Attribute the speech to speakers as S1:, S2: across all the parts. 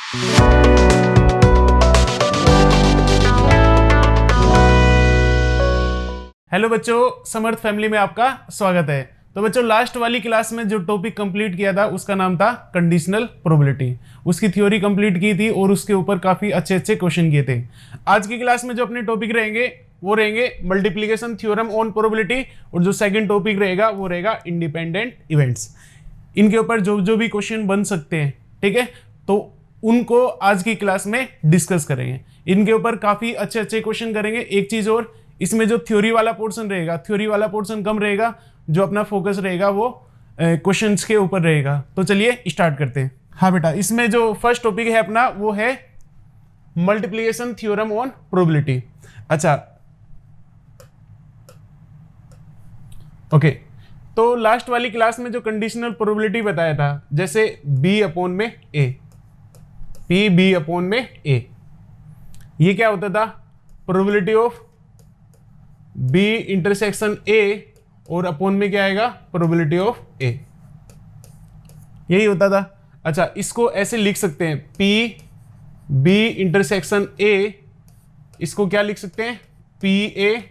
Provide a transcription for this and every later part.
S1: Hello बच्चों, समर्थ family में आपका स्वागत है। तो बच्चों, लास्ट वाली क्लास में जो टॉपिक कंप्लीट किया था उसका नाम था कंडीशनल प्रोबेबिलिटी। उसकी थ्योरी कंप्लीट की थी और उसके ऊपर काफी अच्छे अच्छे क्वेश्चन किए थे। आज की क्लास में जो अपने टॉपिक रहेंगे वो रहेंगे मल्टीप्लिकेशन थ्योरम ऑन प्रोबेबिलिटी, और जो सेकंड टॉपिक रहेगा वो रहेगा इंडिपेंडेंट इवेंट्स। इनके ऊपर जो जो भी क्वेश्चन बन सकते हैं, ठीक है, तो उनको आज की क्लास में डिस्कस करेंगे। इनके ऊपर काफी अच्छे अच्छे क्वेश्चन करेंगे। एक चीज और, इसमें जो थ्योरी वाला पोर्शन रहेगा, थ्योरी वाला पोर्शन कम रहेगा, जो अपना फोकस रहेगा वो क्वेश्चंस के ऊपर रहेगा। तो चलिए स्टार्ट करते हैं। हाँ बेटा, इसमें जो फर्स्ट टॉपिक है अपना वो है मल्टीप्लिकेशन थ्योरम ऑन प्रोबेबिलिटी। अच्छा, ओके, तो लास्ट वाली क्लास में जो कंडीशनल प्रोबेबिलिटी बताया था, जैसे b अपॉन में a, p b अपॉन में a, ये क्या होता था? Probability of b intersection a और अपॉन में क्या आएगा? प्रोबेबिलिटी ऑफ a, यही होता था। अच्छा, इसको ऐसे लिख सकते हैं p b इंटरसेक्शन a, इसको क्या लिख सकते हैं? p a,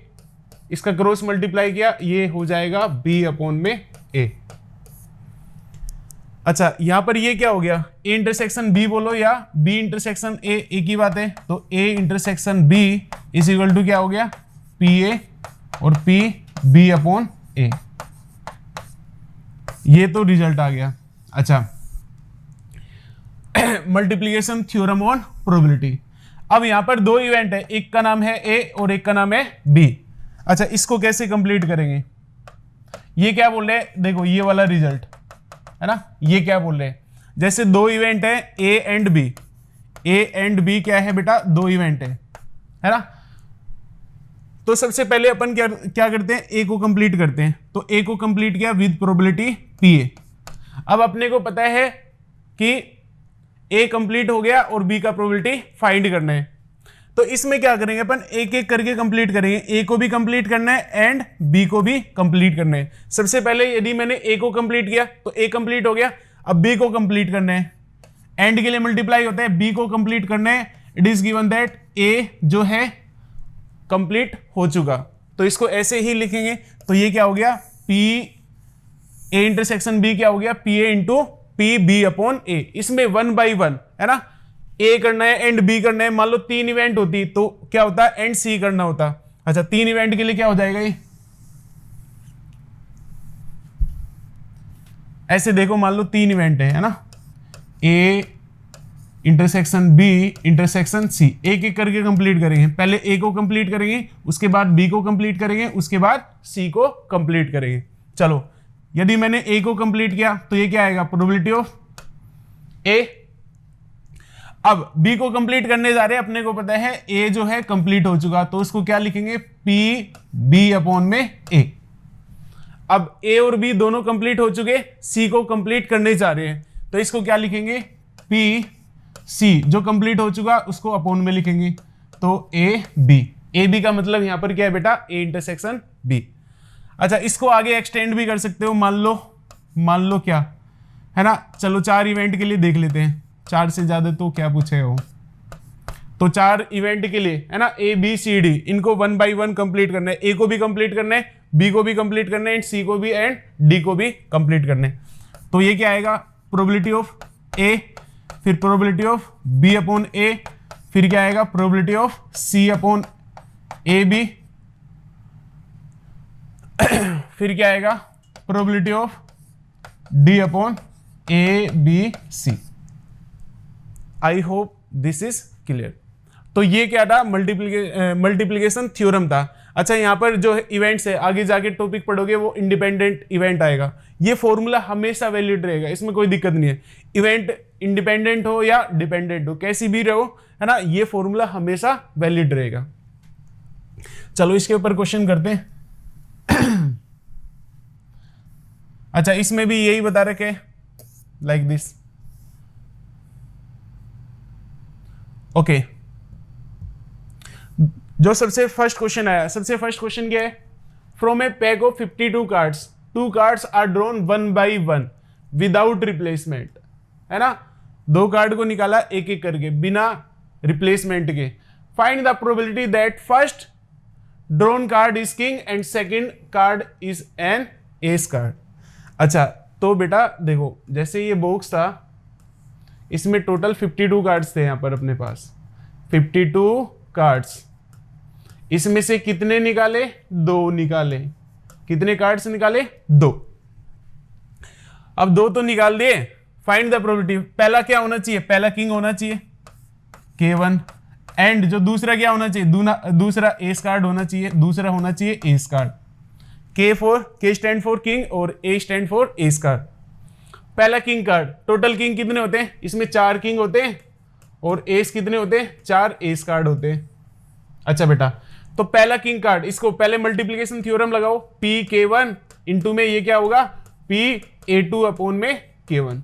S1: इसका क्रॉस मल्टीप्लाई किया, ये हो जाएगा b अपॉन में a। अच्छा, यहां पर ये क्या हो गया? a इंटरसेक्शन b बोलो या b इंटरसेक्शन a, एक ही बात है। तो a intersection b is equal to क्या हो गया? p a और p b अपॉन a, ये तो रिजल्ट आ गया। अच्छा, मल्टीप्लिकेशन थ्योरम ऑन प्रोबेबिलिटी। अब यहां पर दो इवेंट है, एक का नाम है a और एक का नाम है b। अच्छा, इसको कैसे कंप्लीट करेंगे? ये क्या बोल रहे हैं? देखो, ये वाला रिजल्ट है ना, ये क्या बोल रहे हैं? जैसे दो इवेंट है a and b, a and b क्या है बेटा? दो इवेंट है ना। तो सबसे पहले अपन क्या करते हैं? a को कंप्लीट करते हैं। तो a को कंप्लीट किया विद प्रोबेबिलिटी pa। अब अपने को पता है कि a कंप्लीट हो गया और b का प्रोबेबिलिटी फाइंड करना है। तो इसमें क्या करेंगे अपन? एक एक करके कंप्लीट करेंगे। a को भी कंप्लीट करना है एंड b को भी कंप्लीट करना है। सबसे पहले यदि मैंने a को कंप्लीट किया तो a कंप्लीट हो गया। अब b को कंप्लीट करना है, एंड के लिए मल्टीप्लाई होता है, b को कंप्लीट करना है। It is given that a जो है कंप्लीट हो चुका। तो इसको ऐसे ही लिखेंगे। तो ये क्या हो गया? p a इंटरसेक्शन b क्या हो गया? p a into p b upon a। इसमें 1 बाई 1 है ना, a करना है एंड b करना है। मान लो 3 इवेंट होती तो क्या होता? एंड c करना होता। अच्छा, 3 इवेंट के लिए क्या हो जाएगा ये? ऐसे देखो, मान लो 3 इवेंट है ना, a intersection b intersection c। एक एक करके कंप्लीट करेंगे। पहले a को कंप्लीट करेंगे, उसके बाद b को कंप्लीट करेंगे, उसके बाद c को कंप्लीट करेंगे। चलो, यदि मैंने a को कंप्लीट किया तो ये क्या आएगा? Probability of a। अब b को कंप्लीट करने जा रहे हैं, अपने को पता है a जो है कंप्लीट हो चुका, तो उसको क्या लिखेंगे? p b अपॉन में a। अब a और b दोनों कंप्लीट हो चुके, c को कंप्लीट करने जा रहे हैं, तो इसको क्या लिखेंगे? p c, जो कंप्लीट हो चुका उसको अपॉन में लिखेंगे। तो a b का मतलब यहां पर क्या है बेटा? a intersection b। अच्छा, इसको आगे एक्सटेंड भी कर सकते हो। मान लो क्या है ना, चलो 4 इवेंट के लिए देख लेते हैं। 4 से ज्यादा तो क्या पूछे हो, तो 4 इवेंट के लिए है ना, a b c d, इनको 1 बाई 1 कंप्लीट करना है। a को भी कंप्लीट करना है, b को भी कंप्लीट करना है, c को भी एंड d को भी कंप्लीट करना है। तो ये क्या आएगा? प्रोबेबिलिटी ऑफ a, फिर probability of b upon a, फिर क्या आएगा? Probability of c upon a b, फिर क्या आएगा? Probability of d upon a b c। I hope this is clear. तो ये क्या था? मल्टीप्लिकेशन थ्योरम था। अच्छा, यहां पर जो इवेंट्स है, आगे जाके टॉपिक पढ़ोगे वो इंडिपेंडेंट इवेंट आएगा। ये फॉर्मूला हमेशा वैलिड रहेगा, इसमें कोई दिक्कत नहीं है। इवेंट इंडिपेंडेंट हो या डिपेंडेंट हो, कैसी भी रहो, है ना, ये फॉर्मूला हमेशा वैलिड रहेगा। चलो इसके ऊपर क्वेश्चन करते हैं। अच्छा, इसमें भी यही बता रखे लाइक दिस। ओके, जो सबसे फर्स्ट क्वेश्चन आया, सबसे फर्स्ट क्वेश्चन क्या है? From a pack of 52 cards, 2 cards are drawn 1 by 1 without replacement, है ना। 2 कार्ड को निकाला एक एक करके बिना रिप्लेसमेंट के। Find the probability that first drawn card is king and second card is an S card. अच्छा तो बेटा देखो, जैसे ये बॉक्स था इसमें टोटल 52 कार्ड्स थे यहां पर अपने पास, 52 कार्ड्स। इसमें से कितने निकाले? 2 निकाले। कितने कार्ड्स निकाले? 2। अब 2 तो निकाल दिए। फाइंड द प्रोबेबिलिटी, पहला क्या होना चाहिए? पहला किंग होना चाहिए K1, एंड जो दूसरा क्या होना चाहिए? दूसरा एस कार्ड होना चाहिए, दूसरा होना चाहिए S card. K4, K stand for king और A stand for S card. पहला किंग कार्ड, टोटल किंग कितने होते हैं? इसमें 4 किंग होते हैं और एस कितने होते हैं? 4 एस कार्ड होते हैं। अच्छा बेटा, तो पहला किंग कार्ड, इसको पहले मल्टीप्लीकेशन थ्योरम लगाओ, PK1 इंटू में ये क्या होगा? PA2 अपॉन में K1।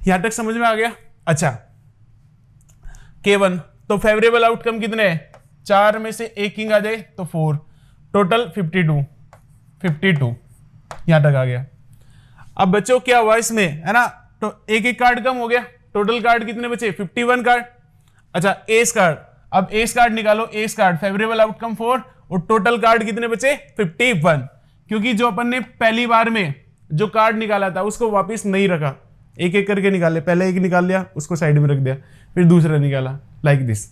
S1: यहां तक समझ में आ गया? अच्छा K1, तो फेवरेबल आउटकम कितने हैं? 4 में से एक किंग आ जाए तो 4, टोटल 52 यहां तक आ गया। अब बच्चों क्या हुआ इसमें, है ना, तो एक एक कार्ड कम हो गया, टोटल कार्ड कितने बचे? 51 कार्ड। अच्छा एस कार्ड, अब एस कार्ड निकालो, एस कार्ड फेवरेबल आउटकम 4 और टोटल कार्ड कितने बचे? 51, क्योंकि जो अपन ने पहली बार में जो कार्ड निकाला था उसको वापस नहीं रखा, एक एक करके निकाले। पहले एक निकाल लिया, उसको साइड में रख दिया, फिर दूसरा निकाला, लाइक दिस।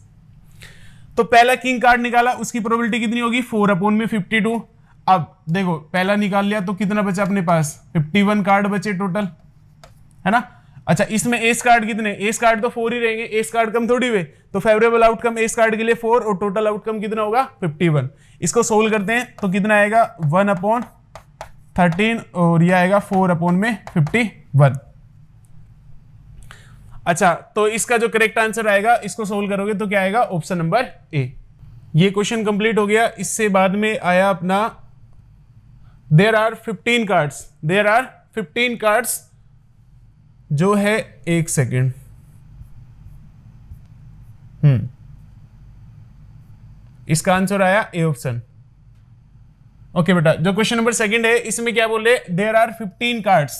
S1: तो पहला किंग कार्ड निकाला, उसकी प्रोबेबिलिटी कितनी होगी? 4 अपॉन में 52। अब देखो पहला निकाल लिया तो कितना बचा अपने पास? 51 कार्ड बचे टोटल, है ना। अच्छा इसमें एस कार्ड कितने? एस कार्ड तो 4 ही रहेंगे, एस कार्ड कम थोड़ी हुए, तो फेवरेबल आउटकम एस कार्ड के लिए 4 और टोटल आउटकम कितना होगा? 51। इसको सोल्व करते हैं तो कितना आएगा? 1 अपॉन 13 और ये आएगा 4 अपॉन में 51। अच्छा तो इसका जो करेक्ट आंसर आएगा, इसको सोल्व करोगे तो क्या आएगा? Option number A. ये क्वेश्चन कंप्लीट हो गया। इससे बाद में आया अपना there are 15 cards, there are 15 cards जो है, एक सेकेंड, इसका आंसर आया ए ऑप्शन। ओके बेटा, जो क्वेश्चन नंबर सेकंड है इसमें क्या बोल रहे? There are 15 cards,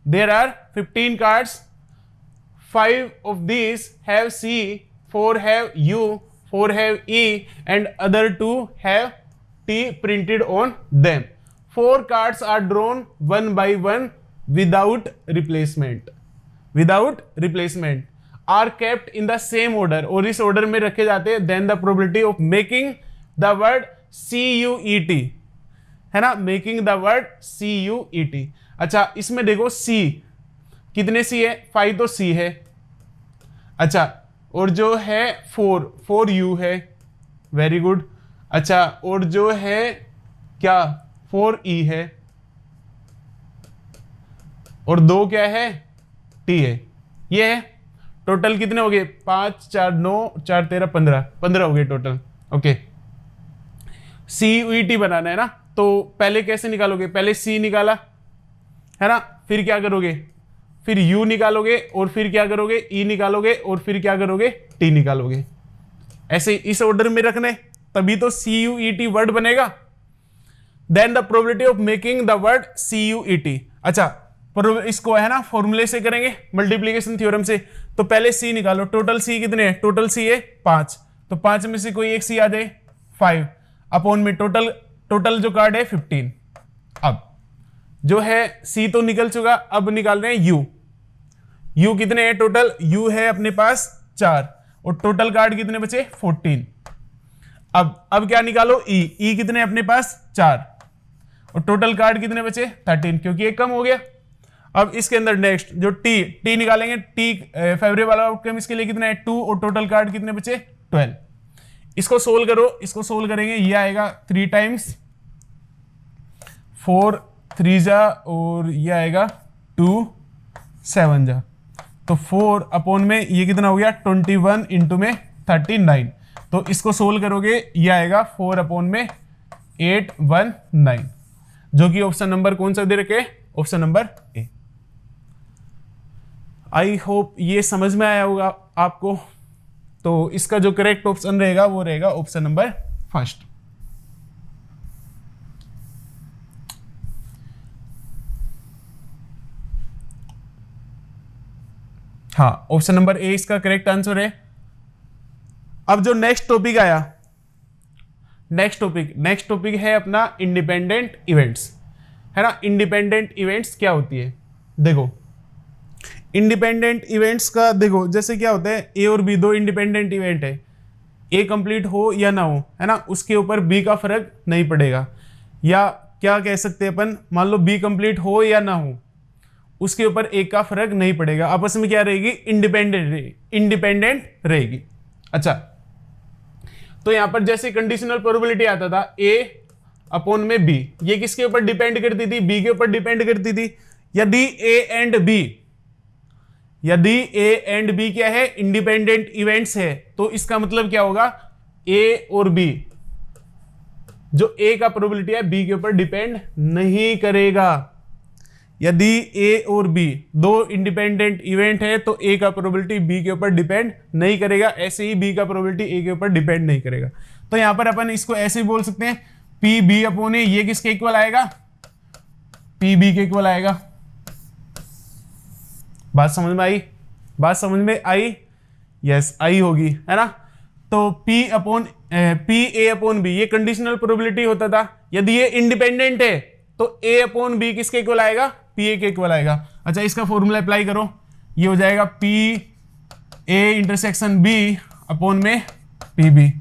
S1: there are 15 cards, 5 of these have C, 4 have U, 4 have E and other 2 have T printed on them. 4 cards are drawn one by one without replacement, without replacement, are kept in the same order, और इस order में रखे जाते हैं। Then the probability of making the word CUET, है ना, making the word CUET। अच्छा इसमें देखो C कितने C है? 5 तो C है। अच्छा और जो है 4 U है, वेरी गुड। अच्छा और जो है क्या? 4 E है और 2 क्या है? T है। ये है टोटल कितने हो गए? 5 4 9 4 13 15 हो गए टोटल। ओके CUET बनाना है ना, तो पहले कैसे निकालोगे? पहले C निकाला, है ना, फिर क्या करोगे? फिर U निकालोगे और फिर क्या करोगे? E निकालोगे और फिर क्या करोगे? T निकालोगे। ऐसे इस ऑर्डर में रखने, तभी तो CUET वर्ड बनेगा। Then the probability of making the word CUET। अच्छा इसको है ना फॉर्मूले से करेंगे, मल्टीप्लीकेशन थ्योरम से। तो पहले C निकालो, टोटल C कितने हैं? टोटल C है 5, तो 5 में से कोई एक C आ जाए, 5 अपॉन में टोटल जो कार्ड है 15। अब जो है C तो निकल चुका, अब निकाल रहे हैं U कितने हैं टोटल? U है अपने पास 4 और टोटल कार्ड कितने बचे? 14। अब क्या निकालो? E कितने अपने पास? 4 और टोटल कार्ड कितने बचे? 13, क्योंकि एक कम हो गया। अब इसके अंदर नेक्स्ट जो T निकालेंगे, T फेवरेबल आउटकम इसके लिए कितना है? 2 और टोटल कार्ड कितने बचे? 12। इसको सोल्व करो, इसको सोल्व करेंगे, ये आएगा 3 टाइम्स 4 3 जा और ये आएगा 2 7 जा, तो 4 अपॉन में ये कितना हो गया? 21 इंटू में 39। तो इसको सोल्व करोगे ये आएगा 4 अपॉन में 819, जो कि ऑप्शन नंबर कौन सा दे रखे? Option number A. I hope ये समझ में आया होगा आपको। तो इसका जो करेक्ट ऑप्शन रहेगा वो रहेगा ऑप्शन नंबर फर्स्ट। हाँ, ऑप्शन नंबर ए इसका करेक्ट आंसर है। अब जो नेक्स्ट टॉपिक आया, नेक्स्ट टॉपिक है अपना इंडिपेंडेंट इवेंट्स, है ना। इंडिपेंडेंट इवेंट्स क्या होती है, देखो इंडिपेंडेंट इवेंट्स का देखो जैसे क्या होता है, ए और बी दो इंडिपेंडेंट इवेंट है, ए कंप्लीट हो या ना हो, है ना, उसके ऊपर बी का फर्क नहीं पड़ेगा। या क्या कह सकते हैं अपन, मान लो बी कंप्लीट हो या ना हो, उसके ऊपर ए का फर्क नहीं पड़ेगा, आपस में क्या रहेगी, इंडिपेंडेंट रहेगी। अच्छा, तो यहां पर जैसे कंडीशनल प्रोबेबिलिटी आता था ए अपॉन में बी, ये किसके ऊपर डिपेंड करती थी, बी के ऊपर डिपेंड करती थी। यदि ए एंड बी क्या है, इंडिपेंडेंट इवेंट्स है, तो इसका मतलब क्या होगा, ए और बी, जो ए का प्रोबेबिलिटी है बी के ऊपर डिपेंड नहीं करेगा। यदि ए और बी दो इंडिपेंडेंट इवेंट है तो ए का प्रोबेबिलिटी बी के ऊपर डिपेंड नहीं करेगा, ऐसे ही बी का प्रोबेबिलिटी ए के ऊपर डिपेंड नहीं करेगा। तो यहां पर अपन इसको ऐसे ही बोल सकते हैं, पी बी अपॉन ए, ये किसके इक्वल आएगा, पी बी के इक्वल आएगा। बात समझ में आई, यस आई होगी, है ना। तो पी ए अपॉन बी, ये कंडीशनल प्रोबेबिलिटी होता था। यदि ये इंडिपेंडेंट है तो ए अपॉन बी किसके इक्वल आएगा, पी ए के इक्वल आएगा। अच्छा, इसका फॉर्मूला अप्लाई करो, ये हो जाएगा P A intersection B upon में पी बी,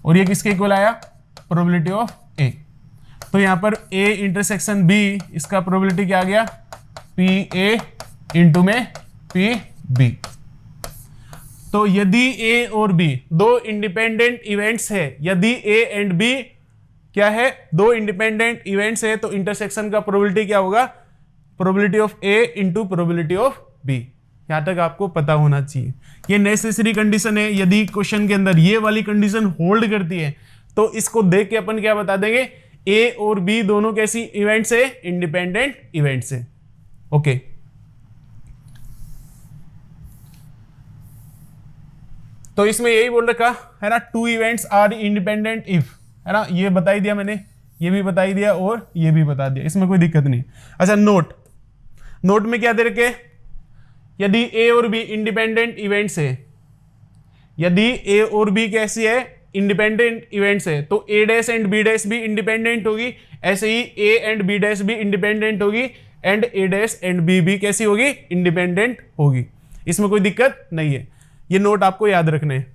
S1: और ये किसके इक्वल आया, प्रोबेबिलिटी ऑफ ए। तो यहां पर ए इंटरसेक्शन बी, इसका प्रोबेबिलिटी क्या आ गया, पी ए इंटू में पी बी। तो यदि ए और बी दो इंडिपेंडेंट इवेंट्स है, यदि ए एंड बी क्या है, दो इंडिपेंडेंट इवेंट्स है, तो इंटरसेक्शन का प्रोबेबिलिटी क्या होगा, probability of A into probability of B. यहां तक आपको पता होना चाहिए, ये नेसेसरी कंडीशन है। यदि क्वेश्चन के अंदर ये वाली कंडीशन होल्ड करती है तो इसको देख के अपन क्या बता देंगे, ए और बी दोनों कैसी इवेंट्स है, इंडिपेंडेंट इवेंट्स है। ओके, तो इसमें यही बोल रखा है ना, two events are independent if, है ना, ये बता ही दिया मैंने, ये भी बता ही दिया और ये भी बता दिया, इसमें कोई दिक्कत नहीं। अच्छा, नोट में क्या दे रखे, यदि ए और बी इंडिपेंडेंट इवेंट्स है, यदि ए और बी कैसी है, इंडिपेंडेंट इवेंट्स है, तो A dash and B dash भी इंडिपेंडेंट होगी, ऐसे ही ए एंड बी डैश भी इंडिपेंडेंट होगी, and A dash and B भी कैसी होगी, इंडिपेंडेंट होगी। इसमें कोई दिक्कत नहीं है, ये नोट आपको याद रखने हैं।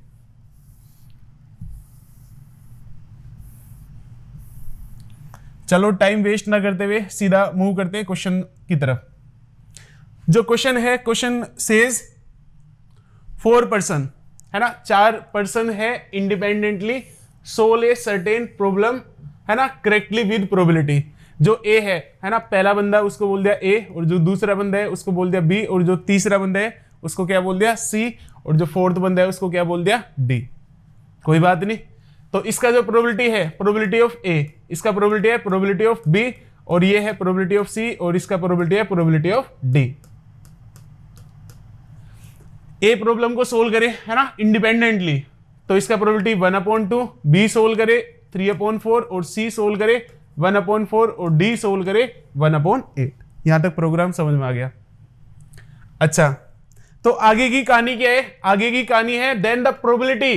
S1: चलो टाइम वेस्ट ना करते हुए सीधा मूव करते हैं क्वेश्चन की तरफ। जो क्वेश्चन है, क्वेश्चन सेज 4 पर्सन, है ना, 4 पर्सन है independently solve a certain problem, है ना, करेक्टली विद प्रोबेबिलिटी। जो ए है ना, पहला बंदा उसको बोल दिया ए, और जो दूसरा बंदा है उसको बोल दिया बी, और जो तीसरा बंदा है उसको क्या बोल दिया सी, और जो फोर्थ बंदा है उसको क्या बोल दिया डी। कोई बात नहीं, तो इसका जो प्रोबेबिलिटी है, प्रोबेबिलिटी ऑफ ए, इसका प्रोबेबिलिटी है प्रोबेबिलिटी ऑफ बी, और ये है प्रोबेबिलिटी ऑफ सी, और इसका प्रोबेबिलिटी है probability of D. A problem को सोल्व करे, है ना, इंडिपेंडेंटली, तो इसका प्रोबेबिलिटी 1/2, बी सोल्व करे 3/4, और सी सोल्व करे 1/4, और डी सोल्व करे 1/8। यहां तक प्रोग्राम समझ में आ गया। अच्छा, तो आगे की कहानी क्या है, आगे की कहानी है then the probability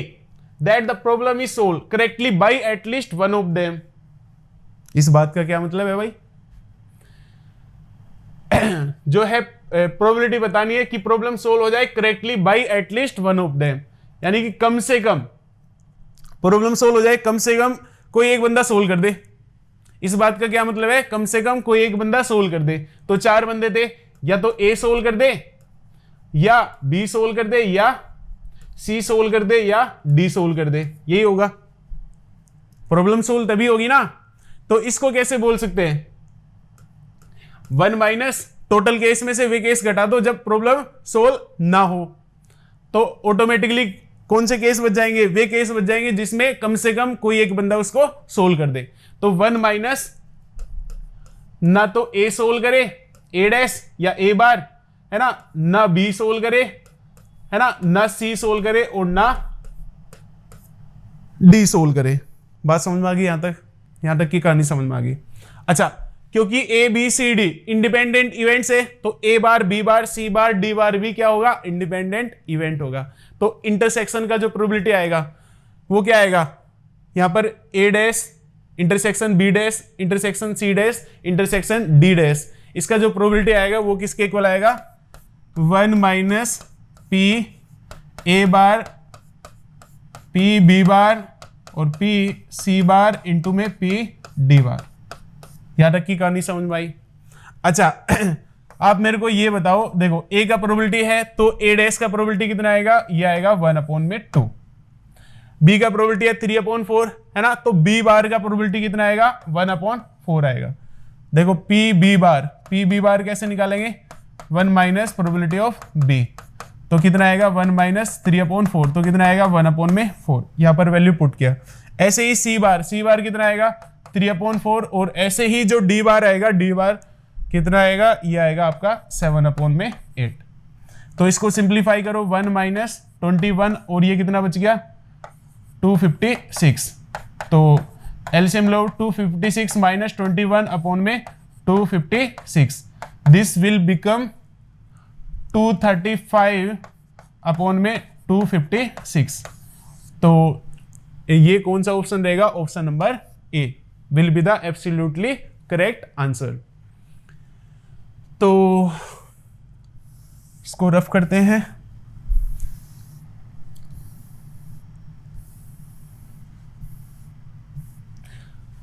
S1: that the problem is solve correctly by at least one of them. इस बात का क्या मतलब है भाई, जो है प्रोबेबिलिटी बतानी है कि प्रॉब्लम सोल्व हो जाए correctly by at least one of them, यानी कि कम से कम प्रॉब्लम सोल्व हो जाए, कम से कम कोई एक बंदा सोल्व कर दे। इस बात का क्या मतलब है, कम से कम कोई एक बंदा सोल्व कर दे। तो 4 बंदे थे, या तो ए सोल्व कर दे, या बी सोल्व कर दे, या सी सोल्व कर दे, या डी सोल्व कर दे, यही होगा। प्रॉब्लम सोल्व तभी होगी ना। तो इसको कैसे बोल सकते हैं, 1 माइनस टोटल केस में से वे केस घटा दो जब प्रॉब्लम सोल्व ना हो, तो ऑटोमेटिकली कौन से केस बच जाएंगे, वे केस बच जाएंगे जिसमें कम से कम कोई एक बंदा उसको सोल्व कर दे। तो 1 माइनस ना तो ए सोल्व करे, ए डैश या ए बार, है ना बी सोल्व करे, है ना सी सोल्व करे, और ना डी सोल्व करे। बात समझ में आ गई, यहां तक की कहानी समझ में आ गई। अच्छा, क्योंकि A B C D independent events है, तो ए बार बी बार सी बार डी बार भी क्या होगा, इंडिपेंडेंट इवेंट होगा। तो इंटरसेक्शन का जो प्रोबेबिलिटी आएगा वो क्या आएगा, यहां पर A dash intersection B dash intersection C dash intersection D dash, इसका जो प्रोबेबिलिटी आएगा वो किसके इक्वल आएगा, 1 minus P A bar P B bar और पी सी बार इंटू में पी डी बार। यहां तक की कहानी समझ में आई। अच्छा आप मेरे को ये बताओ, देखो ए का प्रोबेबिलिटी है तो ए डैश का प्रोबेबिलिटी कितना आएगा, ये आएगा 1/2। बी का प्रोबेबिलिटी है 3/4 है ना, तो बी बार का प्रोबेबिलिटी कितना आएगा, 1/4 आएगा। देखो पी बी बार कैसे निकालेंगे, 1 माइनस प्रोबेबिलिटी ऑफ बी, तो कितना आएगा 1 माइनस 3/4, तो कितना आएगा 1/4। यहां पर वैल्यू पुट किया। ऐसे ही सी बार कितना आएगा 3/4, और ऐसे ही जो डी बार आएगा, डी बार कितना आएगा, ये आएगा आपका 7/8। तो इसको सिंप्लीफाई करो, 1 माइनस 21 और ये कितना बच गया 256। तो LCM low 256 minus 21/256, this will become 235/256। तो ये कौन सा ऑप्शन रहेगा, option number A will be the absolutely correct answer. तो इसको रफ करते हैं।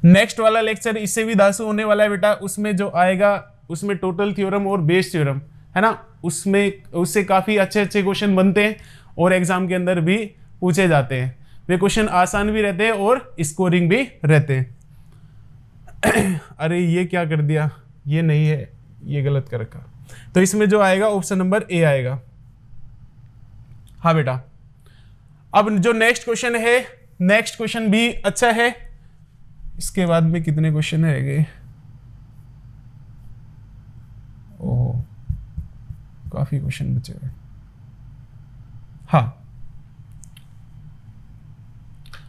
S1: नेक्स्ट वाला लेक्चर इससे भी दासू होने वाला है बेटा, उसमें जो आएगा उसमें टोटल थ्योरम और बेस थ्योरम है ना, उससे काफी अच्छे अच्छे क्वेश्चन बनते हैं और एग्जाम के अंदर भी पूछे जाते हैं। वे क्वेश्चन आसान भी रहते हैं और स्कोरिंग भी रहते हैं। अरे ये क्या कर दिया, ये नहीं है, ये गलत कर रखा। तो इसमें जो आएगा ऑप्शन नंबर ए आएगा। हाँ बेटा, अब जो नेक्स्ट क्वेश्चन है, नेक्स्ट क्वेश्चन भी अच्छा है। इसके बाद में कितने क्वेश्चन रह गए, ओह काफी क्वेश्चन बचे हुए।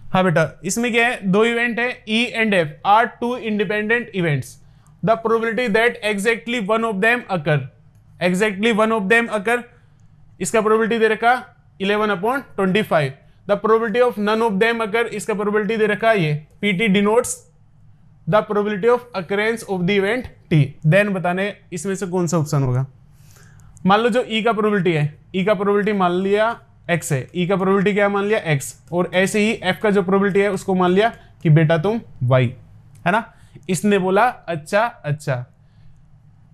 S1: हाँ बेटा, इसमें क्या है, दो इवेंट है E and F are two independent events, the probability that exactly one of them occur, exactly one of them occur, इसका प्रोबेबिलिटी दे रखा 11/25। The probability of none of them occur, इसका प्रोबेबिलिटी दे रखा ये PT denotes the probability of occurrence of the event T। Then बताने इसमें से कौन सा ऑप्शन होगा। मान लो जो E का प्रोबेबिलिटी है, E का प्रोबेबिलिटी मान लिया X है, E का प्रोबेबिलिटी क्या मान लिया X, और ऐसे ही F का जो प्रोबेबिलिटी है उसको मान लिया कि बेटा तुम Y, है ना। इसने बोला अच्छा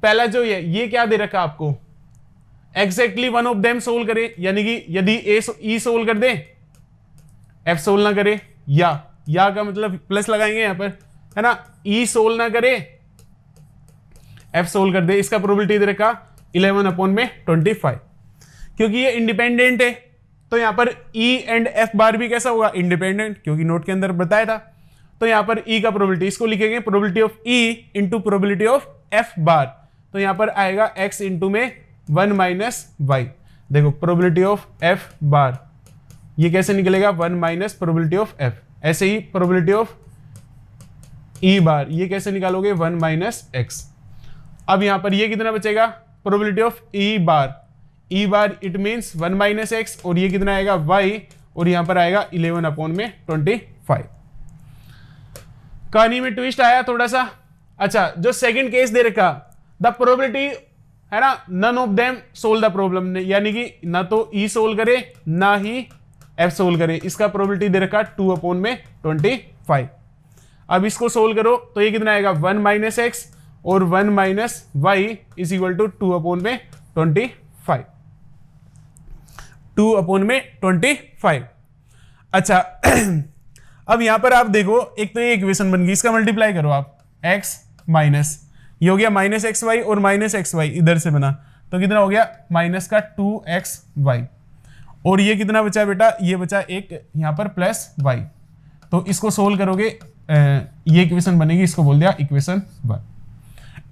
S1: पहला जो ये क्या दे रखा आपको, exactly one of them solve करे, यानी कि यदि E सोल्व कर दे F सोल्व ना करे, या का मतलब प्लस लगाएंगे यहां पर, है ना। E सोल्व ना करे F सोल्व कर दे, इसका प्रोबेबिलिटी दे रखा 11/25। क्योंकि ये इंडिपेंडेंट है तो यहां पर E एंड F बार भी कैसा होगा, इंडिपेंडेंट, क्योंकि नोट के अंदर बताया था। तो यहां पर E का प्रोबेबिलिटी, इसको लिखेंगे probability of E into probability of F बार, तो यहां पर आएगा X इंटू में 1 माइनस Y। देखो प्रोबेबिलिटी ऑफ F बार ये कैसे निकलेगा, 1 माइनस प्रोबेबिलिटी ऑफ F। ऐसे ही प्रोबेबिलिटी ऑफ E बार ये कैसे निकालोगे, 1 माइनस X। अब यहां पर ये कितना बचेगा, probability of E bar it means 1 minus X, और ये कितना आएगा Y, और यहां पर आएगा 11/25। कहानी में ट्विस्ट आया थोड़ा सा। अच्छा, जो सेकंड केस दे रखा, द प्रोबेबिलिटी है ना, none of them solve the problem, यानी कि ना तो E सोल्व करे ना ही F सोल्व करे, इसका प्रोबेबिलिटी दे रखा 2/25। अब इसको सोल्व करो तो ये कितना आएगा, 1 माइनस X और 1 minus Y is equal to 2/25। 2/25। अच्छा अब यहां पर आप देखो, एक तो ये इक्वेशन बन गई, इसका मल्टीप्लाई करो आप, x माइनस ये हो गया माइनस XY और माइनस XY इधर से बना, तो कितना हो गया माइनस का 2XY, और ये कितना बचा बेटा, ये बचा एक यहां पर प्लस Y। तो इसको सोल्व करोगे, ये इक्वेशन बनेगी, इसको बोल दिया इक्वेशन 1।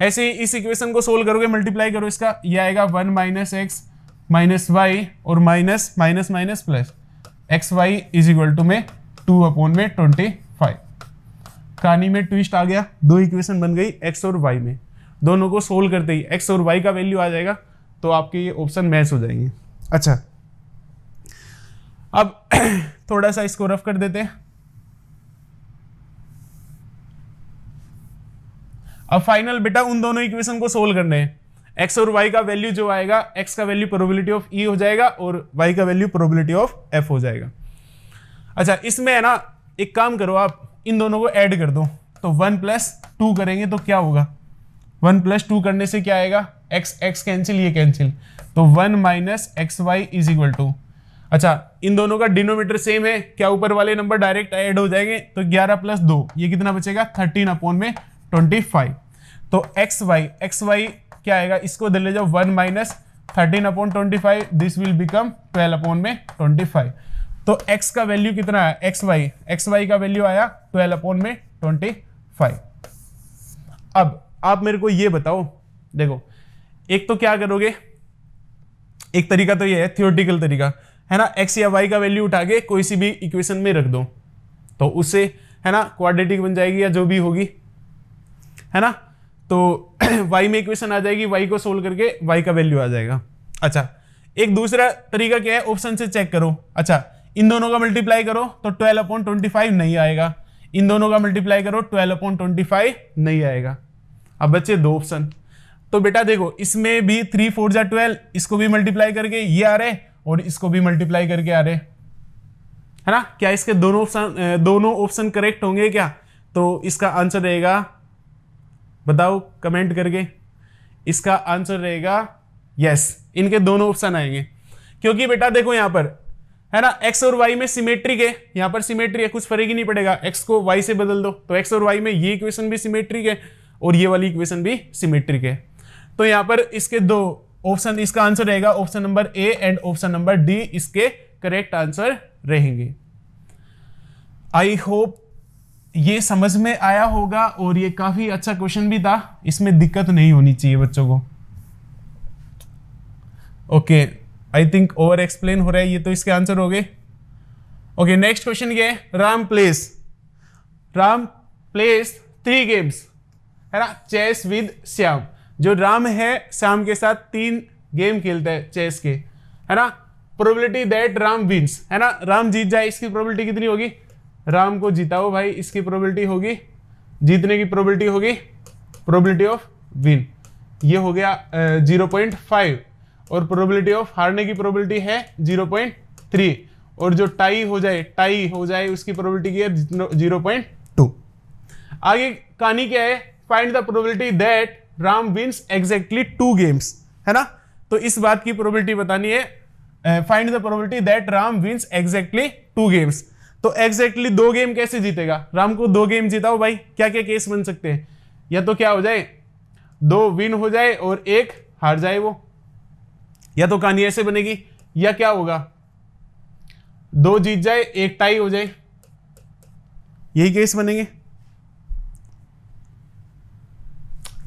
S1: ऐसे ही इस इक्वेशन को सोल्व करोगे, मल्टीप्लाई करो इसका, ये आएगा 1 माइनस X माइनस Y और minus minus minus plus XY is equal to में 2/25। कहानी में ट्विस्ट आ गया, दो इक्वेशन बन गई एक्स और वाई में, दोनों को सोल्व करते ही एक्स और वाई का वैल्यू आ जाएगा, तो आपके ये ऑप्शन मैच हो जाएंगे। अच्छा, अब थोड़ा सा इसको रफ कर देते हैं। अब फाइनल बेटा उन दोनों इक्वेशन को सोल्व करने हैं। एक्स और वाई का वैल्यू जो आएगा, एक्स का वैल्यू प्रोबेबिलिटी ऑफ ई हो जाएगा और वाई का वैल्यू प्रोबेबिलिटी ऑफ एफ हो जाएगा। अच्छा, इसमें है ना एक काम करो, आप इन दोनों को ऐड कर दो, तो 1 + 2 करेंगे तो क्या होगा, 1 + 2 करने से क्या आएगा, एक्स एक्स कैंसिल, ये कैंसिल, तो 1 - xy इज = अच्छा, इन दोनों का डिनोमिनेटर सेम है, क्या ऊपर वाले नंबर डायरेक्ट ऐड हो जाएंगे, तो 11 + 2 ये कितना बचेगा, 13/25। तो xy क्या आएगा, इसको दे ले जाओ 1 - 13/25, दिस विल बिकम 12/25। तो x का वैल्यू कितना है, xy का वैल्यू आया 12/25। अब आप मेरे को ये बताओ, देखो एक तो क्या करोगे, एक तरीका तो ये है थियोरेटिकल तरीका है ना, x या y का वैल्यू उठा के कोई सी भी इक्वेशन में रख दो, तो उससे है ना क्वाड्रेटिक बन जाएगी या जो भी होगी, है ना, तो y में इक्वेशन आ जाएगी, y को सोल्व करके y का वैल्यू आ जाएगा। अच्छा, एक दूसरा तरीका क्या है, ऑप्शन से चेक करो। अच्छा, इन दोनों का मल्टीप्लाई करो तो 12/25 नहीं आएगा, इन दोनों का मल्टीप्लाई करो 12/25 नहीं आएगा। अब बच्चे दो ऑप्शन, तो बेटा देखो इसमें भी 3 × 4 = 12, इसको भी मल्टीप्लाई करके ये आ रहे और इसको भी मल्टीप्लाई करके आ रहे, है ना। क्या इसके दोनों ऑप्शन करेक्ट होंगे क्या, तो इसका आंसर रहेगा, बताओ कमेंट करके, इसका आंसर रहेगा यस, इनके दोनों ऑप्शन आएंगे, क्योंकि बेटा देखो यहां पर है ना x और y में सिमेट्रिक है, यहां पर सिमेट्री है, कुछ फर्क ही नहीं पड़ेगा, x को y से बदल दो तो x और y में ये इक्वेशन भी सिमेट्रिक है और ये वाली इक्वेशन भी सिमेट्रिक है, तो यहां पर इसके दो ऑप्शन, इसका आंसर रहेगा option number A and option number D इसके करेक्ट आंसर रहेंगे। आई होप ये समझ में आया होगा और ये काफी अच्छा क्वेश्चन भी था, इसमें दिक्कत नहीं होनी चाहिए बच्चों को। Okay, I think over explain हो रहा है, ये तो इसके आंसर हो गए। ओके, नेक्स्ट क्वेश्चन ये है, राम प्लेस 3 गेम्स, है ना, चेस विद श्याम। जो राम है श्याम के साथ 3 गेम खेलता है चेस के, है ना, प्रोबेबिलिटी दैट राम विंस, है ना, राम जीत जाए, इसकी प्रोबेबिलिटी कितनी होगी, राम को जिताओ भाई, इसकी प्रोबेबिलिटी होगी, जीतने की प्रोबेबिलिटी होगी प्रोबेबिलिटी ऑफ विन, ये हो गया 0.5, और प्रोबेबिलिटी ऑफ हारने की प्रोबेबिलिटी है 0.3, और जो टाई हो जाए उसकी प्रोबेबिलिटी की है 0.2। आगे कहानी क्या है, find the probability that Ram wins exactly 2 games, है ना, तो इस बात की प्रोबेबिलिटी बतानी है, find the probability that Ram wins exactly 2 games. तो एग्जैक्टली 2 गेम कैसे जीतेगा, राम को 2 गेम जिताओ भाई, क्या क्या केस बन सकते हैं, या तो क्या हो जाए 2 विन हो जाए और 1 हार जाए वो, या तो कहानी ऐसे बनेगी, या क्या होगा 2 जीत जाए 1 टाई हो जाए, यही केस बनेंगे,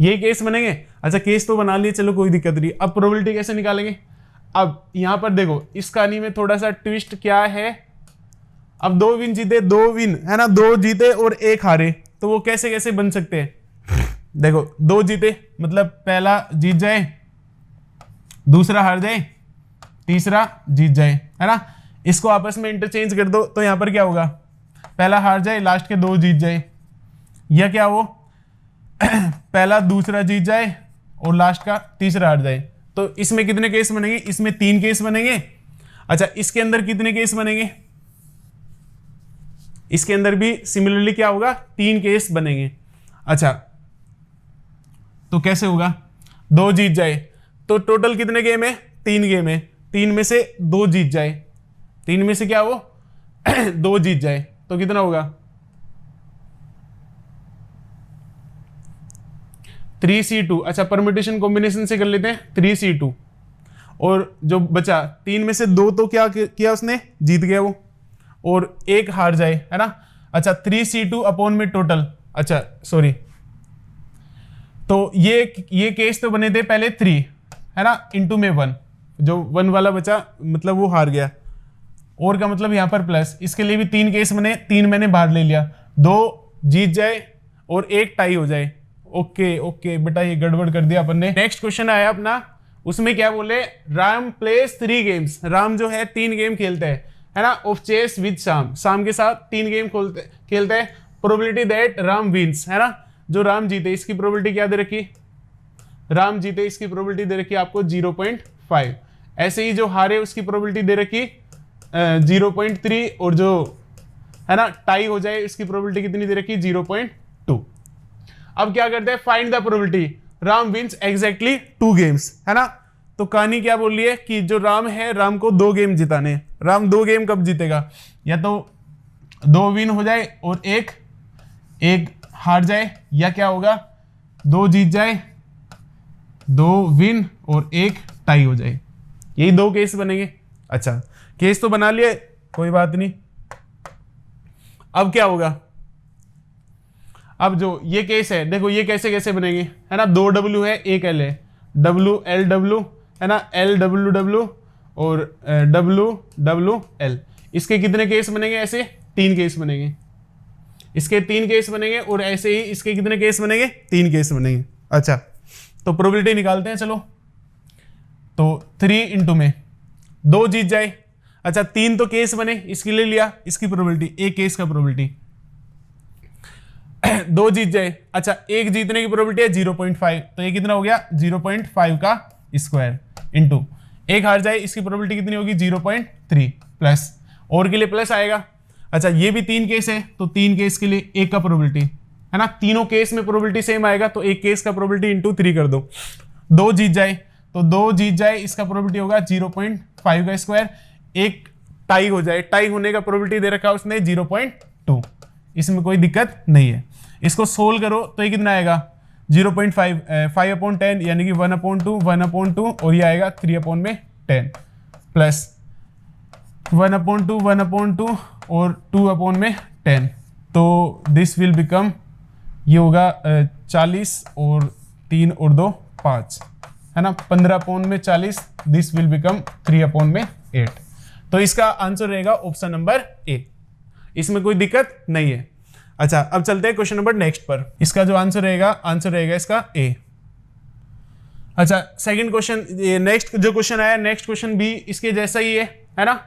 S1: यही केस बनेंगे। अच्छा, केस तो बना लिए, चलो कोई दिक्कत नहीं। अब प्रोबेबिलिटी कैसे निकालेंगे, अब यहां पर देखो इस कहानी में थोड़ा सा ट्विस्ट क्या है, अब 2 विन जीते, 2 विन है ना, 2 जीते और 1 हारे, तो वो कैसे कैसे बन सकते हैं, देखो 2 जीते मतलब पहला जीत जाए, दूसरा हार जाए, तीसरा जीत जाए, है ना, इसको आपस में इंटरचेंज कर दो, तो यहां पर क्या होगा, पहला हार जाए, लास्ट के 2 जीत जाए, या क्या वो पहला दूसरा जीत जाए और लास्ट का तीसरा हार जाए। तो इसमें कितने केस बनेंगे, इसमें 3 केस बनेंगे। अच्छा, इसके अंदर कितने केस बनेंगे, इसके अंदर भी सिमिलरली क्या होगा, 3 केस बनेंगे। अच्छा, तो कैसे होगा, 2 जीत जाए, तो टोटल कितने गेम है, 3 गेम है, 3 में से 2 जीत जाए, 3 में से क्या वो 2 जीत जाए, तो कितना होगा 3C2। अच्छा, परम्यूटेशन कॉम्बिनेशन से कर लेते हैं, 3C2, और जो बचा 3 में से 2 तो क्या किया उसने, जीत गया वो, और 1 हार जाए, है ना। अच्छा, 3C2 अपॉन में टोटल, अच्छा सॉरी, तो ये केस तो बने थे पहले 3, है ना, इनटू में 1, जो 1 वाला बचा मतलब वो हार गया, और का मतलब यहां पर प्लस, इसके लिए भी 3 केस बने, 3 मैंने बाहर ले लिया, 2 जीत जाए और एक टाई हो जाए। ओके ओके बेटा, ये गड़बड़ कर दिया अपन ने। नेक्स्ट क्वेश्चन आया अपना, उसमें क्या बोले, राम प्लेस 3 गेम्स। राम जो है 3 गेम खेलते हैं, है ना, ऑफ चेस विद शाम। शाम के साथ 3 गेम खेलते हैं। प्रोबेबिलिटी दैट राम विंस, है ना, जो राम जीते इसकी प्रोबेबिलिटी क्या दे रखी, राम जीते इसकी प्रोबेबिलिटी दे रखी आपको 0.5। ऐसे ही जो हारे उसकी प्रोबेबिलिटी दे रखी 0.3, और जो है ना टाई हो जाए इसकी प्रोबेबिलिटी कितनी दे रखी 0.2। अब क्या करते हैं, find the probability Ram wins exactly 2 games, है ना। तो कहानी क्या बोल रही है कि जो राम है, राम को 2 गेम जिताने। राम 2 गेम कब जीतेगा, या तो 2 विन हो जाए और एक हार जाए, या क्या होगा 2 जीत जाए, 2 विन और 1 टाई हो जाए। यही 2 केस बनेंगे। अच्छा, केस तो बना लिए, कोई बात नहीं। अब क्या होगा, अब जो ये केस है देखो, ये कैसे कैसे बनेंगे, है ना, 2 W है 1 L है, W L W, है ना, L W W और W W L। इसके कितने केस बनेंगे, ऐसे 3 केस बनेंगे। इसके 3 केस बनेंगे, और ऐसे ही इसके कितने केस बनेंगे, 3 केस बनेंगे। अच्छा, तो प्रोबेबिलिटी निकालते हैं, चलो। तो 3 इंटू में 2 जीत जाए। अच्छा, 3 तो केस बने, इसके लिए लिया, इसकी प्रोबेबिलिटी, एक केस का प्रोबेबिलिटी 2 जीत जाए। अच्छा, एक जीतने की प्रोबेबिलिटी है 0.5, तो ये कितना हो गया 0.5 का स्क्वायर इंटू एक हार जाए, इसकी प्रोबेबिलिटी कितनी होगी 0.3 प्लस, और के लिए प्लस आएगा। अच्छा, ये भी 3 केस है, तो 3 केस के लिए 1 का प्रोबेबिलिटी, है ना, तीनों केस में प्रोबेबिलिटी सेम आएगा, तो एक केस का प्रोबेबिलिटी इंटू 3 कर दो। 2 जीत जाए, तो 2 जीत जाए, इसका प्रोबेबिलिटी होगा 0.5 का स्क्वायर। एक टाई हो जाए, टाई होने का प्रोबेबिलिटी दे रखा उसने 0.2, इसमें कोई दिक्कत नहीं है। इसको सोल्व करो तो ये कितना आएगा 0.5, 5/10 यानी कि 1/2 और ये आएगा 3/10 प्लस 1/2 और 2/10। तो दिस विल बिकम, ये होगा 40 और 3 और 2 5, है ना, 15/40। This will become 3/8। तो इसका आंसर रहेगा ऑप्शन नंबर ए, इसमें कोई दिक्कत नहीं है। अच्छा, अब चलते हैं क्वेश्चन नंबर नेक्स्ट पर। इसका जो आंसर रहेगा इसका ए। अच्छा, सेकंड क्वेश्चन, ये नेक्स्ट जो क्वेश्चन आया, नेक्स्ट क्वेश्चन भी इसके जैसा ही है ना।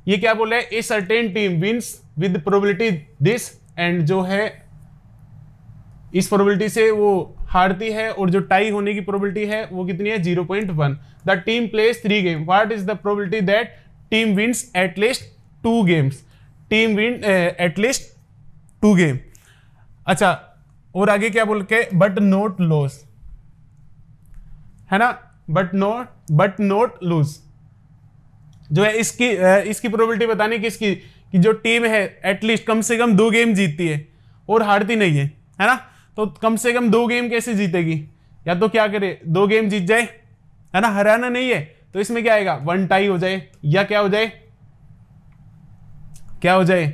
S1: ये क्या बोल रहा है, a certain team wins with probability this, and जो है इस प्रोबेबिलिटी से वो हारती है, और जो टाई होने की प्रोबेबिलिटी है वो कितनी है 0.1। The team place 3 game, what is the probability that team wins at least 2 games, team win at least 2 game. अच्छा, और आगे क्या बोल के, बट नोट लॉस, है ना, बट नोट लूज, जो है इसकी प्रोबेबिलिटी बतानी किसकी, कि जो टीम है एटलीस्ट कम से कम 2 गेम जीतती है और हारती नहीं है ना। तो कम से कम 2 गेम कैसे जीतेगी, या तो क्या करे 2 गेम जीत जाए, है ना, हराना नहीं है, तो इसमें क्या आएगा 1 टाई हो जाए, या क्या हो जाए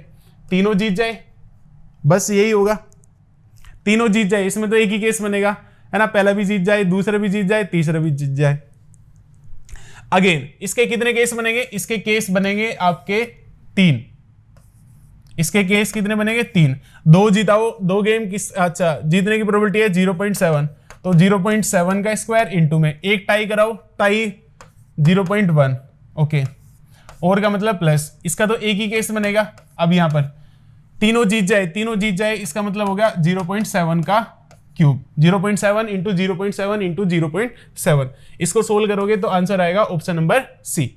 S1: तीनों जीत जाए, बस यही होगा, तीनों जीत जाए। इसमें तो एक ही केस बनेगा, है ना, पहला भी जीत जाए, दूसरा भी जीत जाए, तीसरा भी जीत जाए। अगेन इसके कितने केस बनेंगे, इसके केस बनेंगे आपके 3। इसके केस कितने बनेंगे 3। 2 जीताओ, 2 गेम किस, अच्छा जीतने की प्रोबेबिलिटी है 0.7, तो 0.7 का स्क्वायर इंटू में एक टाई कराओ, टाई 0.1, ओके, और का मतलब प्लस, इसका तो एक ही केस बनेगा। अब यहां पर तीनों जीत जाए, इसका मतलब हो गया 0.7 का क्यूब, 0.7 इंटू 0.7 इंटू 0.7। इसको सोल्व करोगे तो आंसर आएगा ऑप्शन नंबर सी।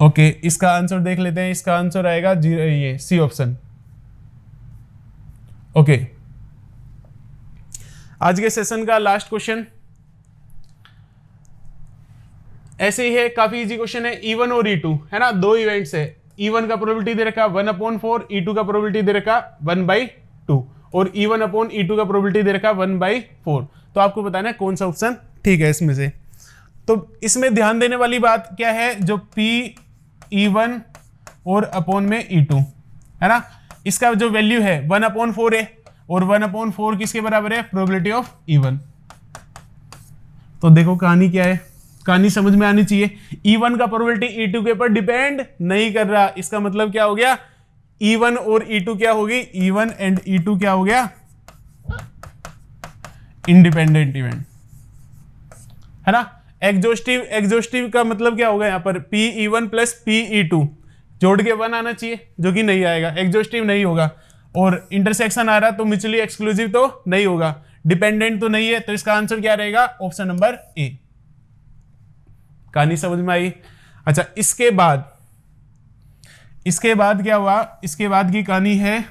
S1: ओके, इसका आंसर देख लेते हैं, इसका आंसर आएगा ये सी ऑप्शन। ओके, आज के सेशन का लास्ट क्वेश्चन ऐसे ही है, काफी इजी क्वेश्चन है। E1 और E2, है ना, 2 इवेंट्स है। E1 का प्रोबेबिलिटी दे रखा 1/4, E2 का प्रोबेबिलिटी दे रखा 1/2, और E1/E2 का प्रोबेबिलिटी दे रखा 1/4। तो आपको बताना है कौन सा ऑप्शन ठीक है इसमें से। तो इसमें ध्यान देने वाली बात क्या है, जो P E1 और अपॉन में E2, है ना, इसका जो वैल्यू है 1/4 है, और 1/4 किसके बराबर है, प्रोबेबिलिटी ऑफ E1। तो देखो कहानी क्या है, कहानी समझ में आनी चाहिए। E1 का प्रोबेबिलिटी E2 के ऊपर डिपेंड नहीं कर रहा, इसका मतलब क्या हो गया, E1 और E2 क्या होगी, E1 एंड E2 क्या हो गया, इंडिपेंडेंट इवेंट, है ना। एग्जॉस्टिव का मतलब क्या होगा यहाँ पर, PE1 प्लस PE2 जोड़ के 1 आना चाहिए, जो कि नहीं आएगा, एग्जॉस्टिव नहीं होगा। और इंटरसेक्शन आ रहा तो म्यूचुअली एक्सक्लूसिव तो नहीं होगा, डिपेंडेंट तो नहीं है, तो इसका आंसर क्या रहेगा, ऑप्शन नंबर ए। कहानी समझ में आई। अच्छा, इसके बाद क्या हुआ, इसके बाद की कहानी है,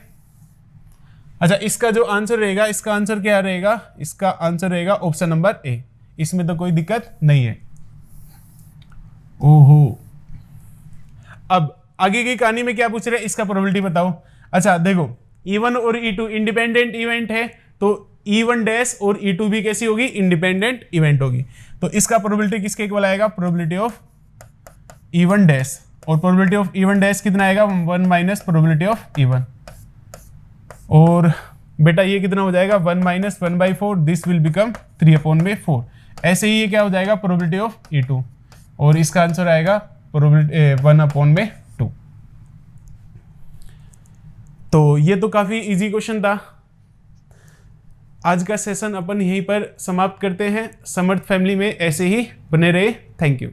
S1: अच्छा इसका जो आंसर रहेगा, इसका आंसर क्या रहेगा, इसका आंसर रहेगा ऑप्शन नंबर ए, इसमें तो कोई दिक्कत नहीं है। ओहो, अब आगे की कहानी में क्या पूछ रहे हैं, इसका प्रोबेबिलिटी बताओ। अच्छा देखो, E1 और E2 इंडिपेंडेंट इवेंट है, तो E1 डैश और E2 भी कैसी होगी, इंडिपेंडेंट इवेंट होगी। तो इसका प्रोबेबिलिटी किसके इक्वल आएगा, प्रोबेबिलिटी ऑफ E1 डैश, और प्रोबेबिलिटी ऑफ E1 डैश कितना आएगा, 1 माइनस प्रोबेबिलिटी ऑफ E1, और बेटा ये कितना हो जाएगा, 1 माइनस 1/4, दिस विल बिकम 3/4। ऐसे ही ये क्या हो जाएगा, प्रोबेबिलिटी ऑफ E2, और इसका आंसर आएगा प्रोबेबिलिटी 1/2। तो ये तो काफी इजी क्वेश्चन था। आज का सेशन अपन यहीं पर समाप्त करते हैं। समर्थ फैमिली में ऐसे ही बने रहे। Thank you.